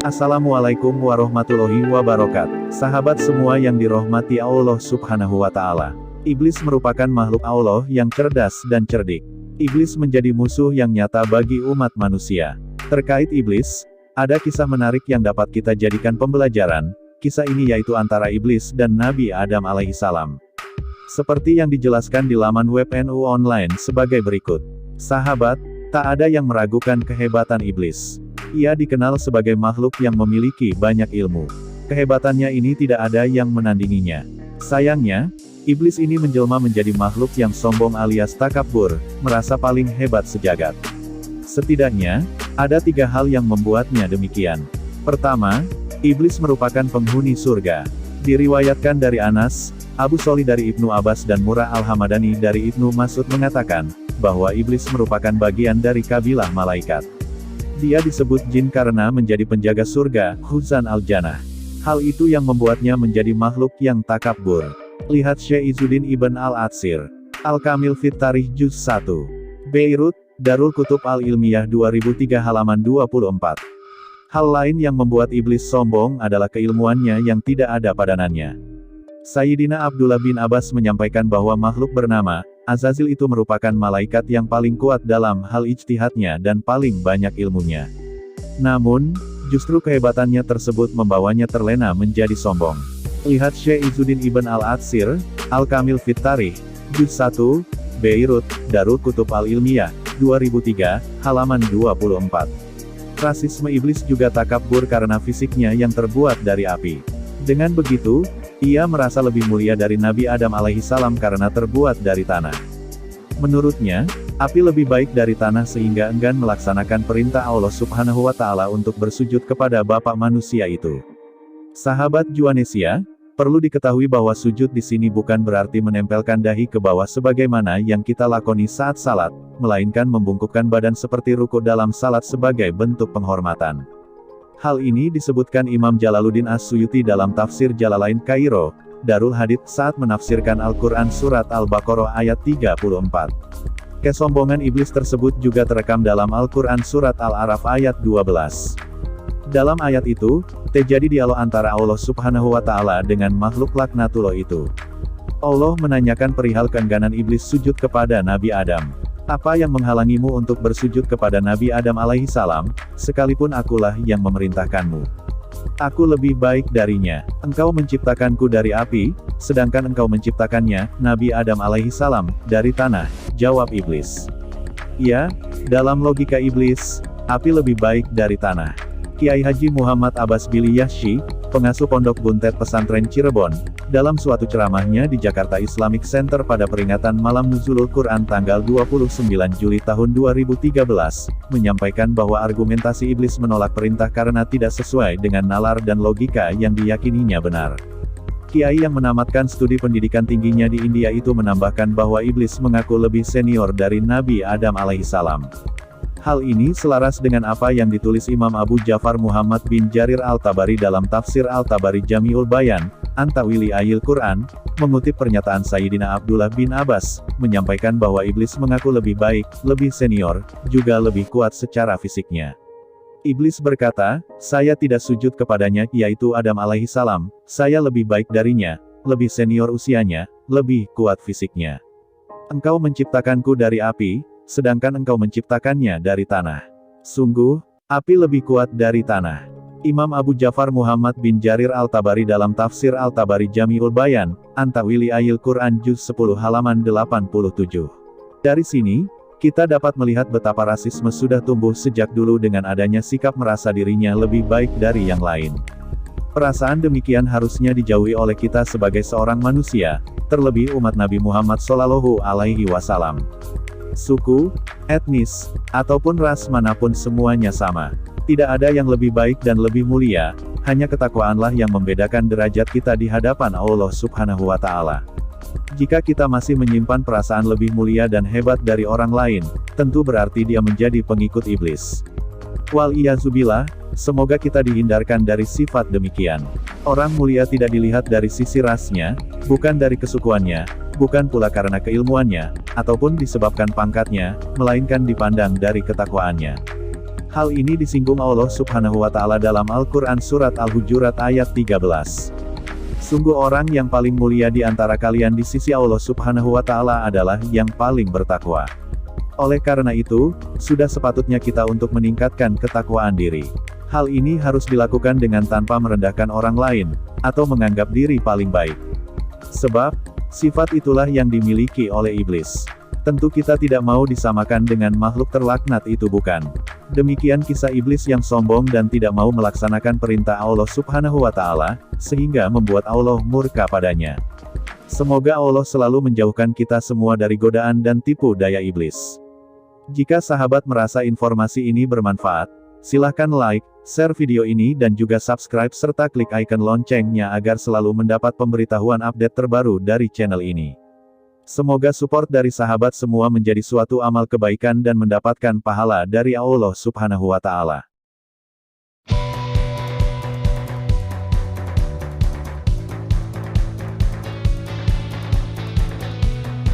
Assalamualaikum warahmatullahi wabarakatuh. Sahabat semua yang dirahmati Allah Subhanahu wa Ta'ala. Iblis merupakan makhluk Allah yang cerdas dan cerdik. Iblis menjadi musuh yang nyata bagi umat manusia. Terkait iblis, ada kisah menarik yang dapat kita jadikan pembelajaran. Kisah ini yaitu antara iblis dan Nabi Adam alaihissalam. Seperti yang dijelaskan di laman web NU Online sebagai berikut. Sahabat, tak ada yang meragukan kehebatan iblis. Ia dikenal sebagai makhluk yang memiliki banyak ilmu. Kehebatannya ini tidak ada yang menandinginya. Sayangnya, iblis ini menjelma menjadi makhluk yang sombong alias takabur, merasa paling hebat sejagat. Setidaknya, ada 3 hal yang membuatnya demikian. Pertama, iblis merupakan penghuni surga. Diriwayatkan dari Anas, Abu Sholih dari Ibnu Abbas dan Murrah al-Hamadani dari Ibnu Mas'ud mengatakan, bahwa iblis merupakan bagian dari kabilah malaikat. Dia disebut jin karena menjadi penjaga surga, Khuzan al-Jannah. Hal itu yang membuatnya menjadi makhluk yang takabur. Lihat Syekh Izzuddin Ibn al-Atsir. Al-Kamil Fit Tarikh Juz 1. Beirut, Darul Kutub Al-Ilmiyah 2003 halaman 24. Hal lain yang membuat iblis sombong adalah keilmuannya yang tidak ada padanannya. Sayyidina Abdullah bin Abbas menyampaikan bahwa makhluk bernama Azazil itu merupakan malaikat yang paling kuat dalam hal ijtihadnya dan paling banyak ilmunya. Namun, justru kehebatannya tersebut membawanya terlena menjadi sombong. Lihat Syekh Izzuddin Ibn al-Atsir, Al-Kamil Fit Tarikh, Juz 1, Beirut, Darul Kutub Al-Ilmiyah, 2003, halaman 24. Rasisme iblis juga takabur karena fisiknya yang terbuat dari api. Dengan begitu, ia merasa lebih mulia dari Nabi Adam alaihissalam karena terbuat dari tanah. Menurutnya, api lebih baik dari tanah sehingga enggan melaksanakan perintah Allah Subhanahu wa Ta'ala untuk bersujud kepada Bapa manusia itu. Sahabat Juanesia, perlu diketahui bahwa sujud di sini bukan berarti menempelkan dahi ke bawah sebagaimana yang kita lakoni saat salat, melainkan membungkukkan badan seperti ruku dalam salat sebagai bentuk penghormatan. Hal ini disebutkan Imam Jalaluddin As-Suyuti dalam tafsir Jalalain Kairo, Darul Hadith saat menafsirkan Al-Quran Surat Al-Baqarah ayat 34. Kesombongan iblis tersebut juga terekam dalam Al-Quran Surat Al-Araf ayat 12. Dalam ayat itu, terjadi dialog antara Allah Subhanahu wa Ta'ala dengan makhluk laknatullah itu. Allah menanyakan perihal keengganan iblis sujud kepada Nabi Adam. Apa yang menghalangimu untuk bersujud kepada Nabi Adam alaihissalam, sekalipun akulah yang memerintahkanmu. Aku lebih baik darinya. Engkau menciptakanku dari api, sedangkan engkau menciptakannya, Nabi Adam alaihissalam, dari tanah, jawab iblis. Ya, dalam logika iblis, api lebih baik dari tanah. Kiai Haji Muhammad Abbas Billy Yahshi, pengasuh Pondok Buntet Pesantren Cirebon, dalam suatu ceramahnya di Jakarta Islamic Center pada peringatan Malam Nuzulul Quran tanggal 29 Juli tahun 2013, menyampaikan bahwa argumentasi iblis menolak perintah karena tidak sesuai dengan nalar dan logika yang diyakininya benar. Kiai yang menamatkan studi pendidikan tingginya di India itu menambahkan bahwa iblis mengaku lebih senior dari Nabi Adam alaihissalam. Hal ini selaras dengan apa yang ditulis Imam Abu Ja'far Muhammad bin Jarir Al-Tabari dalam tafsir Al-Tabari Jami'ul Bayan, Antawili Ayil Quran, mengutip pernyataan Sayyidina Abdullah bin Abbas, menyampaikan bahwa iblis mengaku lebih baik, lebih senior, juga lebih kuat secara fisiknya. Iblis berkata, saya tidak sujud kepadanya, yaitu Adam alaihissalam, saya lebih baik darinya, lebih senior usianya, lebih kuat fisiknya. Engkau menciptakanku dari api, sedangkan engkau menciptakannya dari tanah. Sungguh, api lebih kuat dari tanah. Imam Abu Ja'far Muhammad bin Jarir Al-Tabari dalam tafsir Al-Tabari Jami'ul Bayan, Antawili Ayil Quran Juz 10 halaman 87. Dari sini, kita dapat melihat betapa rasisme sudah tumbuh sejak dulu dengan adanya sikap merasa dirinya lebih baik dari yang lain. Perasaan demikian harusnya dijauhi oleh kita sebagai seorang manusia, terlebih umat Nabi Muhammad SAW. Suku, etnis, ataupun ras manapun semuanya sama. Tidak ada yang lebih baik dan lebih mulia, hanya ketakwaanlah yang membedakan derajat kita di hadapan Allah Subhanahu wa Ta'ala. Jika kita masih menyimpan perasaan lebih mulia dan hebat dari orang lain, tentu berarti dia menjadi pengikut iblis. Wal-iyazubillah, semoga kita dihindarkan dari sifat demikian. Orang mulia tidak dilihat dari sisi rasnya, bukan dari kesukuannya, bukan pula karena keilmuannya, ataupun disebabkan pangkatnya, melainkan dipandang dari ketakwaannya. Hal ini disinggung Allah Subhanahu wa Ta'ala dalam Al-Quran Surat Al-Hujurat ayat 13. Sungguh orang yang paling mulia di antara kalian di sisi Allah Subhanahu wa Ta'ala adalah yang paling bertakwa. Oleh karena itu, sudah sepatutnya kita untuk meningkatkan ketakwaan diri. Hal ini harus dilakukan dengan tanpa merendahkan orang lain, atau menganggap diri paling baik. Sebab, sifat itulah yang dimiliki oleh iblis. Tentu kita tidak mau disamakan dengan makhluk terlaknat itu, bukan? Demikian kisah iblis yang sombong dan tidak mau melaksanakan perintah Allah Subhanahu wa Ta'ala, sehingga membuat Allah murka padanya. Semoga Allah selalu menjauhkan kita semua dari godaan dan tipu daya iblis. Jika sahabat merasa informasi ini bermanfaat, silahkan like, share video ini dan juga subscribe serta klik icon loncengnya agar selalu mendapat pemberitahuan update terbaru dari channel ini. Semoga support dari sahabat semua menjadi suatu amal kebaikan dan mendapatkan pahala dari Allah Subhanahu wa Ta'ala.